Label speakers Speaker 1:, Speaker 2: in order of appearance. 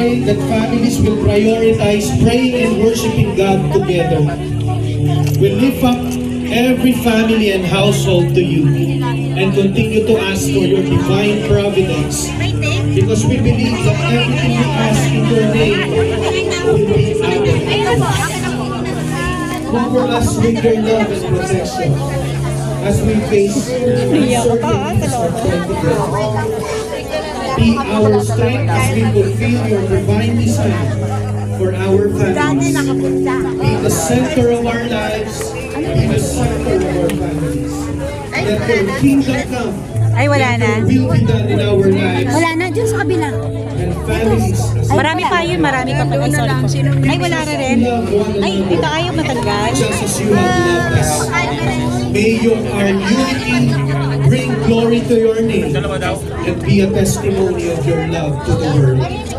Speaker 1: pray that families will prioritize praying and worshiping God together. We lift up every family and household to you and continue to ask for your divine providence, because we believe that everything we ask in your name will be added. Cover us with your love and protection as we face uncertainties for 2020. Be our strength as we fulfill your divine design for our families. Be the center of our lives. Be the center of our families. Let your kingdom come.
Speaker 2: Ay, wala na.
Speaker 1: Let your will be done in our lives.
Speaker 3: Wala na, dyan sa kabila.
Speaker 1: And families.
Speaker 2: Marami pa yun, marami pa pala. Sorry po. Ay, wala na rin. Ay, ito ayaw matanggal.
Speaker 1: Just as you have loved us. May our unity bring glory to your name and be a testimony of your love to the world.